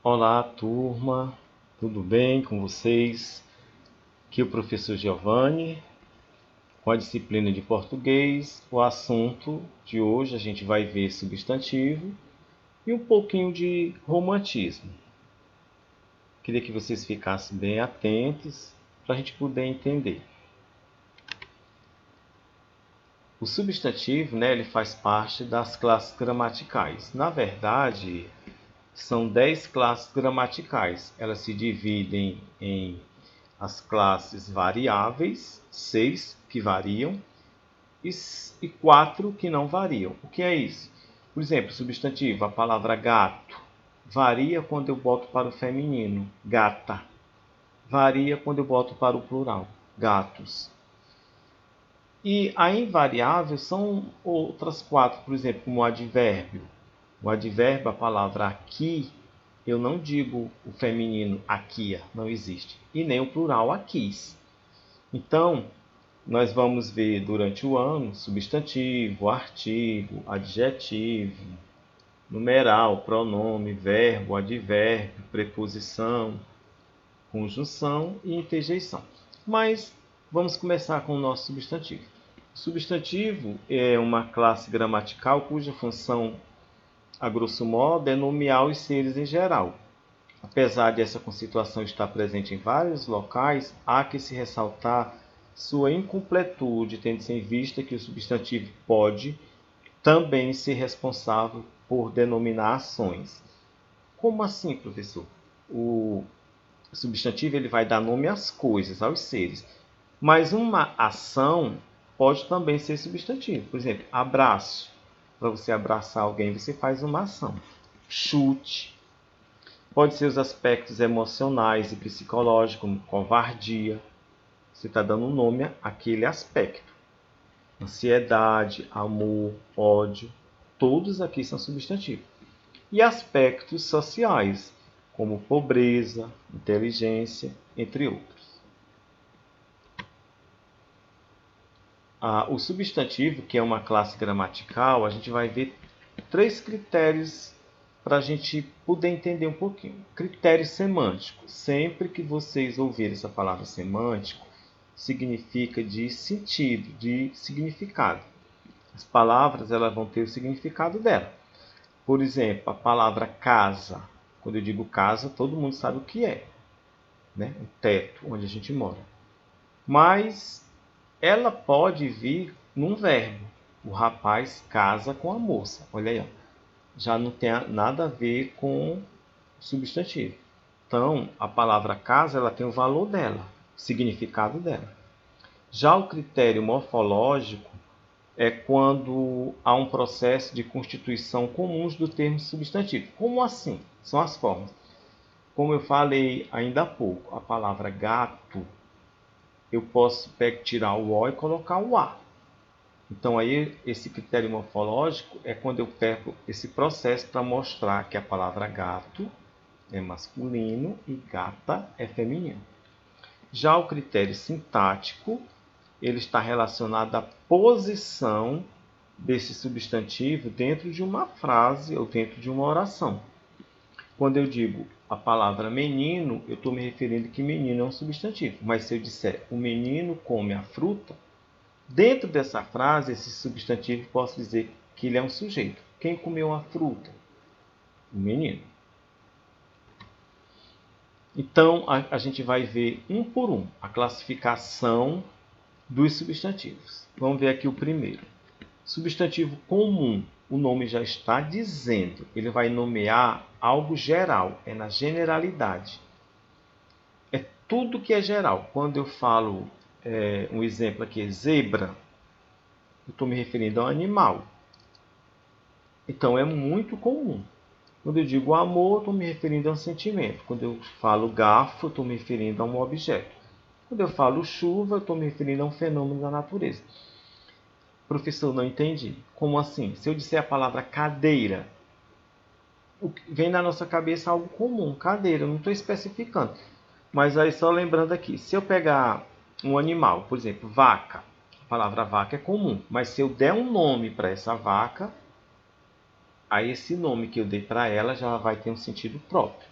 Olá, turma, tudo bem com vocês? Aqui é o professor Giovanni, com a disciplina de português. O assunto de hoje a gente vai ver substantivo e um pouquinho de romantismo. Queria que vocês ficassem bem atentos para a gente poder entender. O substantivo, ele faz parte das classes gramaticais. Na verdade, são 10 classes gramaticais. Elas se dividem em as classes variáveis, 6 que variam e 4 que não variam. O que é isso? Por exemplo, substantivo, a palavra gato varia quando eu boto para o feminino, gata. Varia quando eu boto para o plural, gatos. E a invariável são outras 4, por exemplo, como o advérbio. O advérbio, a palavra aqui, eu não digo o feminino aquia, não existe. E nem o plural aquis. Então, nós vamos ver durante o ano substantivo, artigo, adjetivo, numeral, pronome, verbo, advérbio, preposição, conjunção e interjeição. Mas vamos começar com o nosso substantivo. O substantivo é uma classe gramatical cuja função, a grosso modo, é nomear os seres em geral. Apesar dessa conceituação estar presente em vários locais, há que se ressaltar sua incompletude, tendo-se em vista que o substantivo pode também ser responsável por denominar ações. Como assim, professor? O substantivo ele vai dar nome às coisas, aos seres. Mas uma ação pode também ser substantivo. Por exemplo, abraço. Para você abraçar alguém, você faz uma ação. Chute. Pode ser os aspectos emocionais e psicológicos, como covardia. Você está dando nome àquele aspecto. Ansiedade, amor, ódio. Todos aqui são substantivos. E aspectos sociais, como pobreza, inteligência, entre outros. O substantivo, que é uma classe gramatical, a gente vai ver 3 critérios para a gente poder entender um pouquinho. Critério semântico. Sempre que vocês ouvirem essa palavra semântico, significa de sentido, de significado. As palavras elas vão ter o significado dela. Por exemplo, a palavra casa. Quando eu digo casa, todo mundo sabe o que é, né? O teto onde a gente mora. Mas ela pode vir num verbo. O rapaz casa com a moça. Olha aí, ó. Já não tem nada a ver com substantivo. Então, a palavra casa ela tem o valor dela, o significado dela. Já o critério morfológico é quando há um processo de constituição comuns do termo substantivo. Como assim? São as formas. Como eu falei ainda há pouco, a palavra gato, eu posso tirar o O e colocar o A. Então, aí, esse critério morfológico é quando eu pego esse processo para mostrar que a palavra gato é masculino e gata é feminino. Já o critério sintático, ele está relacionado à posição desse substantivo dentro de uma frase ou dentro de uma oração. Quando eu digo a palavra menino, eu estou me referindo que menino é um substantivo. Mas se eu disser o menino come a fruta, dentro dessa frase, esse substantivo, posso dizer que ele é um sujeito. Quem comeu a fruta? O menino. Então, a gente vai ver um por um a classificação dos substantivos. Vamos ver aqui o primeiro. Substantivo comum. O nome já está dizendo. Ele vai nomear algo geral. É na generalidade. É tudo que é geral. Quando eu falo, um exemplo aqui, zebra, eu estou me referindo a um animal. Então, é muito comum. Quando eu digo amor, estou me referindo a um sentimento. Quando eu falo garfo, estou me referindo a um objeto. Quando eu falo chuva, estou me referindo a um fenômeno da natureza. Professor, não entendi. Como assim? Se eu disser a palavra cadeira, vem na nossa cabeça algo comum, cadeira, eu não estou especificando. Mas aí só lembrando aqui, se eu pegar um animal, por exemplo, vaca, a palavra vaca é comum, mas se eu der um nome para essa vaca, aí esse nome que eu dei para ela já vai ter um sentido próprio.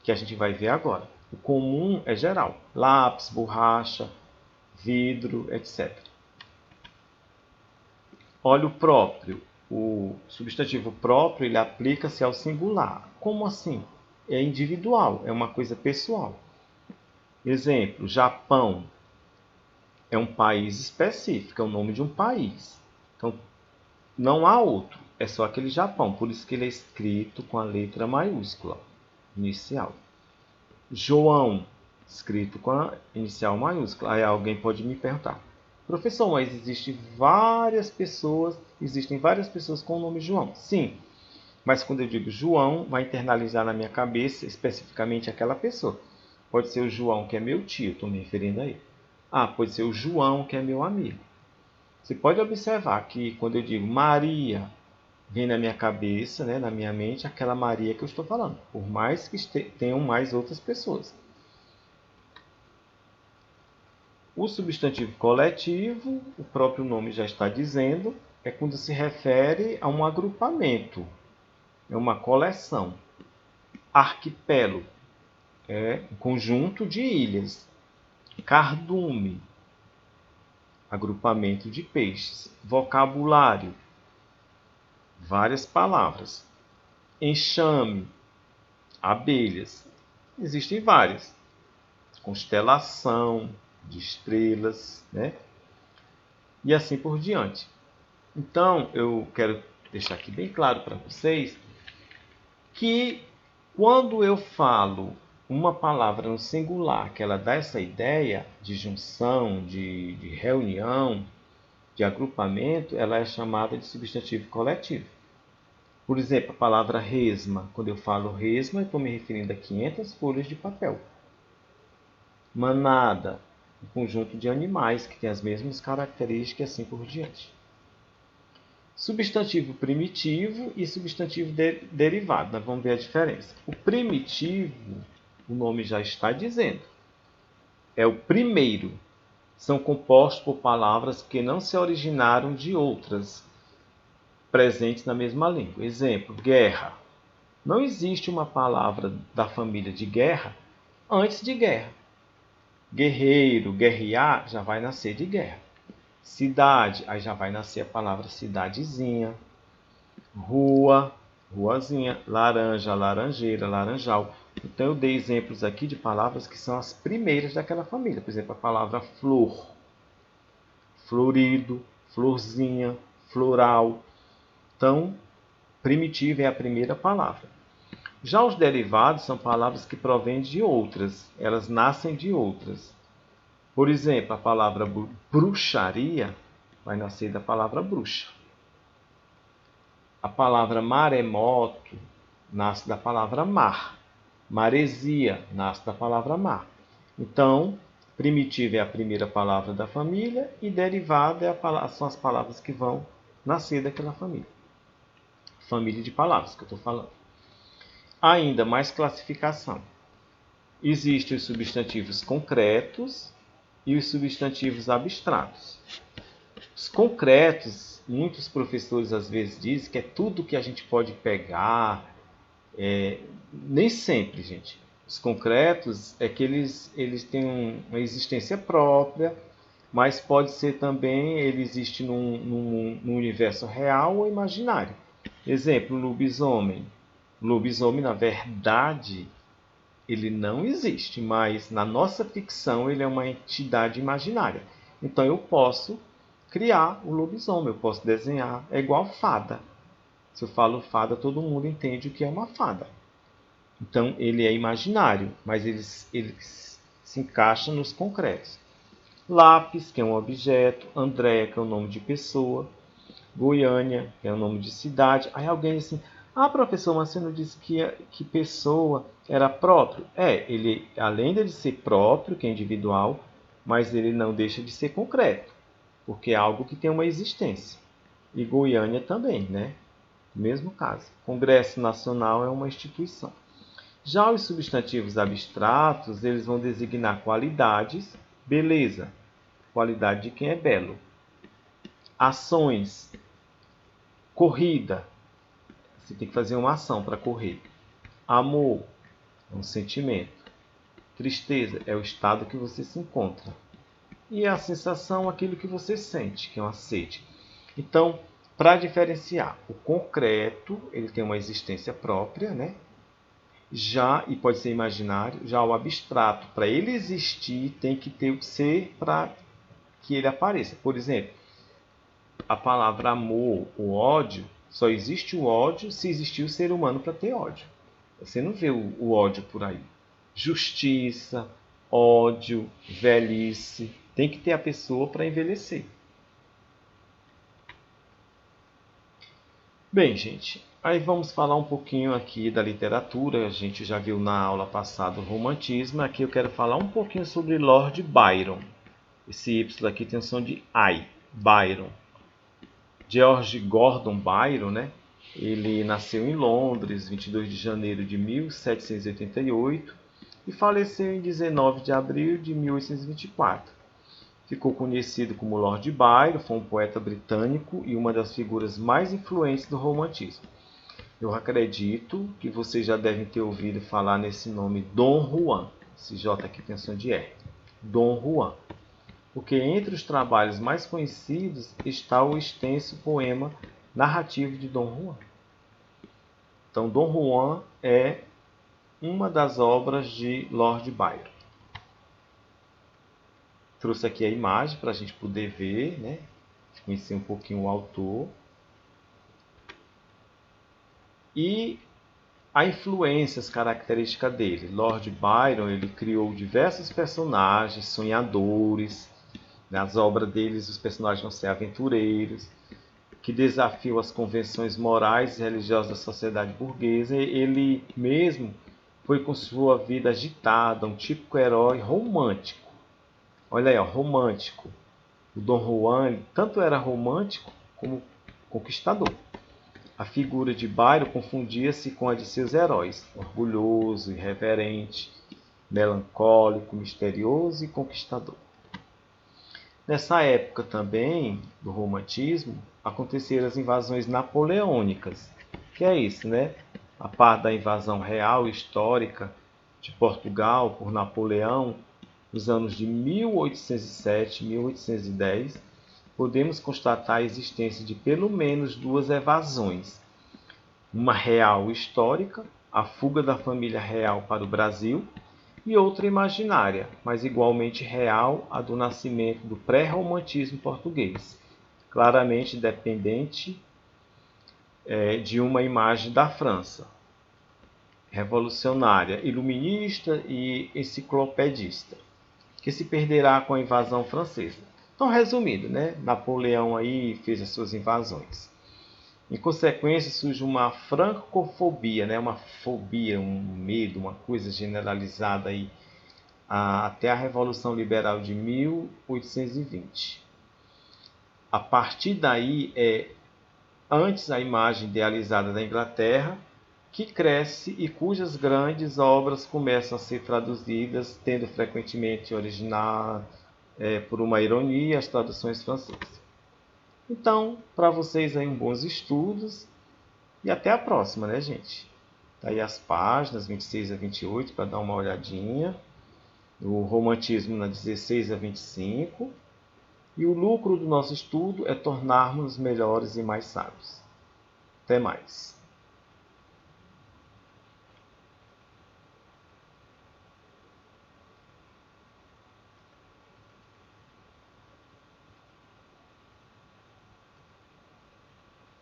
que a gente vai ver agora. O comum é geral. Lápis, borracha, vidro, etc. Olha o próprio. O substantivo próprio, ele aplica-se ao singular. Como assim? É individual, é uma coisa pessoal. Exemplo, Japão é um país específico, é o nome de um país. Então, não há outro, é só aquele Japão. Por isso que ele é escrito com a letra maiúscula, inicial. João, escrito com a inicial maiúscula. Aí alguém pode me perguntar, professor, mas existem várias pessoas com o nome João. Sim, mas quando eu digo João, vai internalizar na minha cabeça especificamente aquela pessoa. Pode ser o João, que é meu tio, estou me referindo a ele. Ah, pode ser o João, que é meu amigo. Você pode observar que quando eu digo Maria, vem na minha cabeça, né, na minha mente, aquela Maria que eu estou falando. Por mais que tenham mais outras pessoas. O substantivo coletivo, o próprio nome já está dizendo, é quando se refere a um agrupamento, é uma coleção. Arquipélago é um conjunto de ilhas. Cardume, agrupamento de peixes. Vocabulário, várias palavras. Enxame, abelhas. Existem várias. Constelação de estrelas, né? E assim por diante. Então, eu quero deixar aqui bem claro para vocês que quando eu falo uma palavra no singular, que ela dá essa ideia de junção, de reunião, de agrupamento, ela é chamada de substantivo coletivo. Por exemplo, a palavra resma. Quando eu falo resma, eu estou me referindo a 500 folhas de papel. Manada, um conjunto de animais que tem as mesmas características e assim por diante. Substantivo primitivo e substantivo derivado. Nós vamos ver a diferença. O primitivo, o nome já está dizendo, é o primeiro. São compostos por palavras que não se originaram de outras presentes na mesma língua. Exemplo, guerra. Não existe uma palavra da família de guerra antes de guerra. Guerreiro, guerrear, já vai nascer de guerra. Cidade, aí já vai nascer a palavra cidadezinha. Rua, ruazinha. Laranja, laranjeira, laranjal. Então eu dei exemplos aqui de palavras que são as primeiras daquela família. Por exemplo, a palavra flor, florido, florzinha, floral. Então, primitivo é a primeira palavra. Já os derivados são palavras que provêm de outras, elas nascem de outras. Por exemplo, a palavra bruxaria vai nascer da palavra bruxa. A palavra maremoto nasce da palavra mar. Maresia nasce da palavra mar. Então, primitivo é a primeira palavra da família e derivado são as palavras que vão nascer daquela família. Família de palavras que eu estou falando. Ainda mais classificação. Existem os substantivos concretos e os substantivos abstratos. Os concretos, muitos professores às vezes dizem que é tudo que a gente pode pegar. Nem sempre, gente. Os concretos é que eles têm uma existência própria, mas pode ser também, ele existe num universo real ou imaginário. Exemplo, lobisomem. Lobisomem, na verdade, ele não existe, mas na nossa ficção ele é uma entidade imaginária. Então eu posso criar o lobisomem, eu posso desenhar. É igual fada. Se eu falo fada, todo mundo entende o que é uma fada. Então ele é imaginário, mas ele se encaixa nos concretos. Lápis, que é um objeto. Andréia, que é o nome de pessoa. Goiânia, que é o nome de cidade. Aí alguém diz assim, professor, mas você não disse que pessoa era próprio? Ele, além de ser próprio, que é individual, mas ele não deixa de ser concreto, porque é algo que tem uma existência. E Goiânia também, né? Mesmo caso. Congresso Nacional é uma instituição. Já os substantivos abstratos, eles vão designar qualidades, beleza, qualidade de quem é belo. Ações, corrida, você tem que fazer uma ação para correr. Amor, é um sentimento. Tristeza é o estado que você se encontra. E a sensação, aquilo que você sente, que é uma sede. Então, para diferenciar, o concreto, ele tem uma existência própria, né? E pode ser imaginário. Já o abstrato, para ele existir, tem que ter o ser para que ele apareça. Por exemplo, a palavra amor, o ódio, só existe o ódio se existir o ser humano para ter ódio. Você não vê o ódio por aí. Justiça, ódio, velhice. Tem que ter a pessoa para envelhecer. Bem, gente, aí vamos falar um pouquinho aqui da literatura. A gente já viu na aula passada o romantismo. Aqui eu quero falar um pouquinho sobre Lord Byron. Esse Y aqui tem o som de I, Byron. George Gordon Byron, né? Ele nasceu em Londres, 22 de janeiro de 1788 e faleceu em 19 de abril de 1824. Ficou conhecido como Lord Byron, foi um poeta britânico e uma das figuras mais influentes do romantismo. Eu acredito que vocês já devem ter ouvido falar nesse nome Dom Juan. Esse J aqui tem som de R. Dom Juan. Porque entre os trabalhos mais conhecidos está o extenso poema narrativo de Dom Juan. Então, Dom Juan é uma das obras de Lord Byron. Trouxe aqui a imagem para a gente poder ver, né? Conhecer um pouquinho o autor. E a influência, as características dele. Lord Byron ele criou diversos personagens, sonhadores. Nas obras deles, os personagens vão ser aventureiros, que desafiam as convenções morais e religiosas da sociedade burguesa. Ele mesmo foi com sua vida agitada, um típico herói romântico. Olha aí, ó, romântico. O Dom Juan tanto era romântico como conquistador. A figura de Byron confundia-se com a de seus heróis, orgulhoso, irreverente, melancólico, misterioso e conquistador. Nessa época também do romantismo, aconteceram as invasões napoleônicas. Que é isso, né? A par da invasão real histórica de Portugal por Napoleão, nos anos de 1807 e 1810, podemos constatar a existência de pelo menos duas evasões. Uma real histórica, a fuga da família real para o Brasil, e outra imaginária, mas igualmente real, a do nascimento do pré-romantismo português, claramente dependente de uma imagem da França, revolucionária, iluminista e enciclopedista, que se perderá com a invasão francesa. Então, resumindo, né? Napoleão aí fez as suas invasões. Em consequência, surge uma francofobia, né? Uma fobia, um medo, uma coisa generalizada aí, até a Revolução Liberal de 1820. A partir daí, antes a imagem idealizada da Inglaterra, que cresce e cujas grandes obras começam a ser traduzidas, tendo frequentemente original por uma ironia as traduções francesas. Então, para vocês aí, bons estudos e até a próxima, né, gente? Tá aí as páginas 26 a 28 para dar uma olhadinha. O romantismo na 16 a 25. E o lucro do nosso estudo é tornarmos melhores e mais sábios. Até mais.